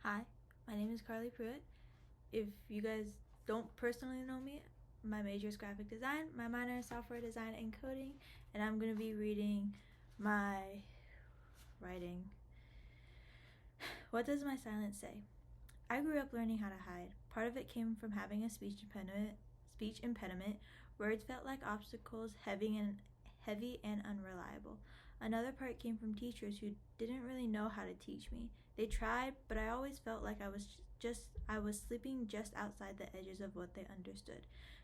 Hi, my name is C.Pruett. If you guys don't personally know me, my major is graphic design, my minor is software design and coding, and I'm going to be reading my writing. What does my silence say? I grew up learning how to hide. Part of it came from having a speech impediment. Words felt like obstacles, heavy and unreliable. Another part came from teachers who didn't really know how to teach me. They tried, but I always felt like I was sleeping just outside the edges of what they understood.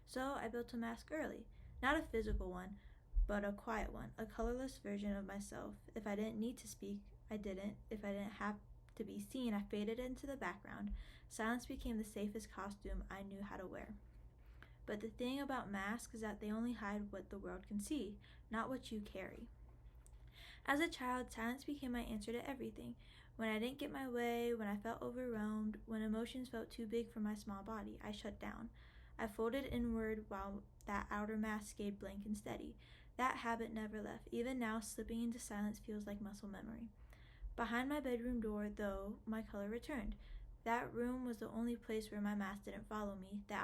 So I built a mask early. Not a physical one, but a quiet one, a colorless version of myself. If I didn't need to speak, I didn't. If I didn't have to be seen, I faded into the background. Silence became the safest costume I knew how to wear. But the thing about masks is that they only hide what the world can see, not what you carry. As a child, silence became my answer to everything. When I didn't get my way, when I felt overwhelmed, when emotions felt too big for my small body, I shut down. I folded inward while that outer mask stayed blank and steady. That habit never left. Even now, slipping into silence feels like muscle memory. Behind my bedroom door, though, my color returned. That room was the only place where my mask didn't follow me. The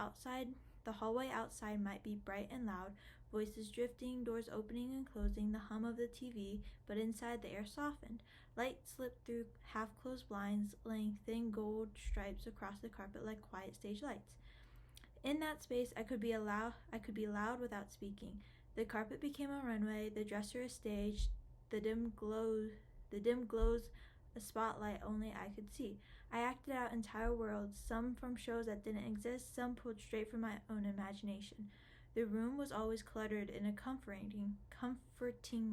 hallway outside might be bright and loud, voices drifting, doors opening and closing, the hum of the TV, but inside the air softened. Light slipped through half-closed blinds, laying thin gold stripes across the carpet like quiet stage lights. In that space, I could be loud without speaking. The carpet became a runway, the dresser a stage, the dim glows a spotlight only I could see. I acted out entire worlds, some from shows that didn't exist, some pulled straight from my own imagination. The room was always cluttered in a comforting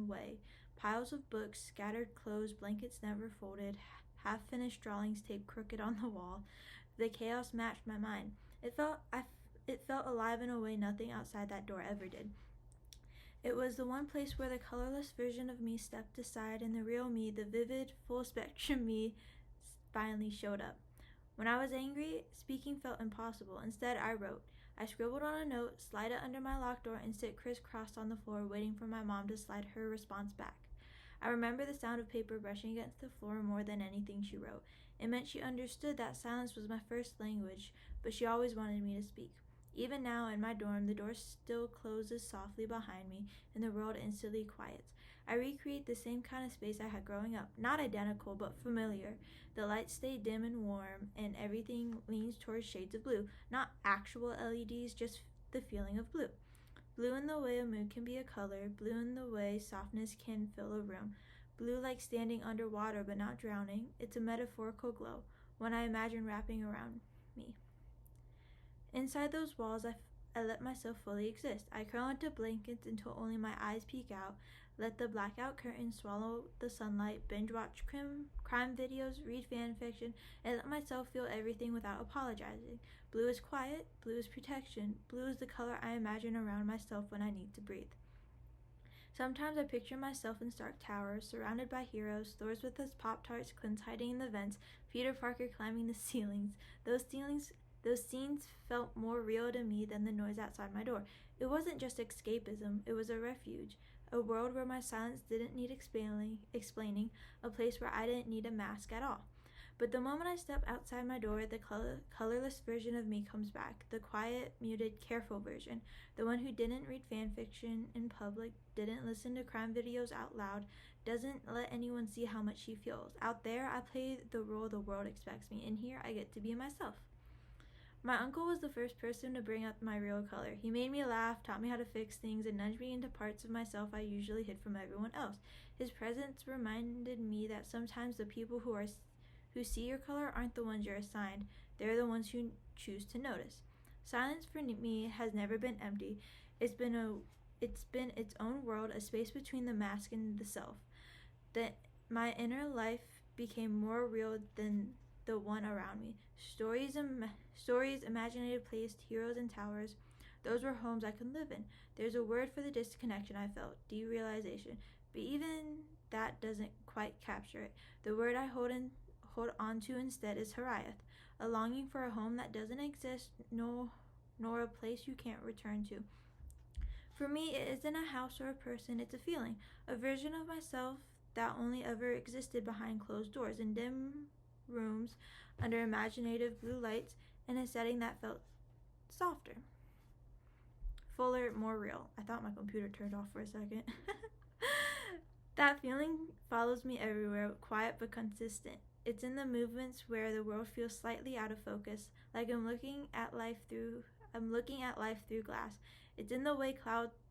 way. Piles of books, scattered clothes, blankets never folded, half-finished drawings taped crooked on the wall. The chaos matched my mind. It felt alive in a way nothing outside that door ever did. It was the one place where the colorless version of me stepped aside and the real me, the vivid, full-spectrum me, finally showed up. When I was angry, speaking felt impossible. Instead, I wrote. I scribbled on a note, slid it under my locked door, and sit crisscrossed on the floor waiting for my mom to slide her response back. I remember the sound of paper brushing against the floor more than anything she wrote. It meant she understood that silence was my first language, but she always wanted me to speak. Even now, in my dorm, the door still closes softly behind me, and the world instantly quiets. I recreate the same kind of space I had growing up. Not identical, but familiar. The lights stay dim and warm, and everything leans towards shades of blue. Not actual LEDs, just the feeling of blue. Blue in the way a mood can be a color, blue in the way softness can fill a room. Blue like standing underwater but not drowning. It's a metaphorical glow, one I imagine wrapping around me. Inside those walls, I let myself fully exist. I curl into blankets until only my eyes peek out, let the blackout curtains swallow the sunlight, binge watch crime videos, read fan fiction, and let myself feel everything without apologizing. Blue is quiet, blue is protection, blue is the color I imagine around myself when I need to breathe. Sometimes I picture myself in Stark Tower, surrounded by heroes, Thor's with his Pop-Tarts, Clint's hiding in the vents, Peter Parker climbing the ceilings. Those scenes felt more real to me than the noise outside my door. It wasn't just escapism, it was a refuge, a world where my silence didn't need explaining, a place where I didn't need a mask at all. But the moment I step outside my door, the colorless version of me comes back, the quiet, muted, careful version, the one who didn't read fan fiction in public, didn't listen to crime videos out loud, doesn't let anyone see how much she feels. Out there, I play the role the world expects me. In here, I get to be myself. My uncle was the first person to bring up my real color. He made me laugh, taught me how to fix things, and nudged me into parts of myself I usually hid from everyone else. His presence reminded me that sometimes the people who see your color aren't the ones you're assigned. They're the ones who choose to notice. Silence for me has never been empty. It's been its own world, a space between the mask and the self. My inner life became more real than the one around me. Stories, imaginative places, heroes and towers, those were homes I could live in. There's a word for the disconnection I felt, derealization, but even that doesn't quite capture it. The word I hold on to instead is Hariath, a longing for a home that doesn't exist, nor a place you can't return to. For me, it isn't a house or a person, it's a feeling, a version of myself that only ever existed behind closed doors in dim rooms under imaginative blue lights in a setting that felt softer, fuller, more real. I thought my computer turned off for a second. That feeling follows me everywhere, quiet but consistent. It's in the movements where the world feels slightly out of focus, like I'm looking at life through glass. It's in the way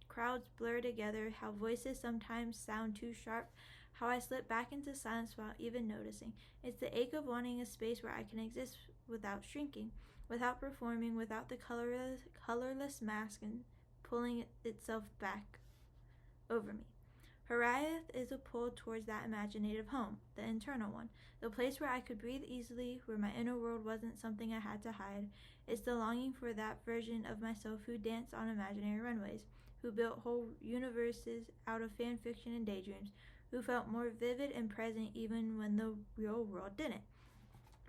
crowds blur together, how voices sometimes sound too sharp, how I slip back into silence without even noticing. It's the ache of wanting a space where I can exist without shrinking, without performing, without the colorless mask and pulling itself back over me. Horiath is a pull towards that imaginative home, the internal one, the place where I could breathe easily, where my inner world wasn't something I had to hide. It's the longing for that version of myself who danced on imaginary runways, who built whole universes out of fan fiction and daydreams, who felt more vivid and present even when the real world didn't.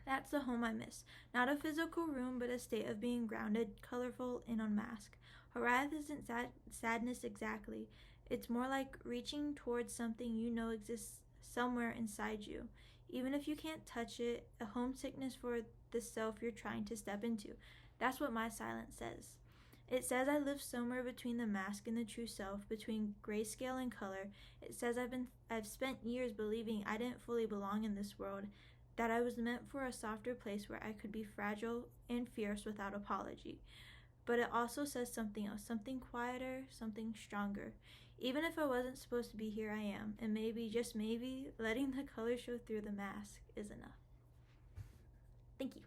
That's the home I miss. Not a physical room, but a state of being grounded, colorful, and unmasked. Horiath isn't sadness exactly. It's more like reaching towards something you know exists somewhere inside you. Even if you can't touch it, a homesickness for the self you're trying to step into. That's what my silence says. It says I live somewhere between the mask and the true self, between grayscale and color. It says I've spent years believing I didn't fully belong in this world, that I was meant for a softer place where I could be fragile and fierce without apology. But it also says something else, something quieter, something stronger. Even if I wasn't supposed to be here, I am, and maybe, just maybe, letting the color show through the mask is enough. Thank you.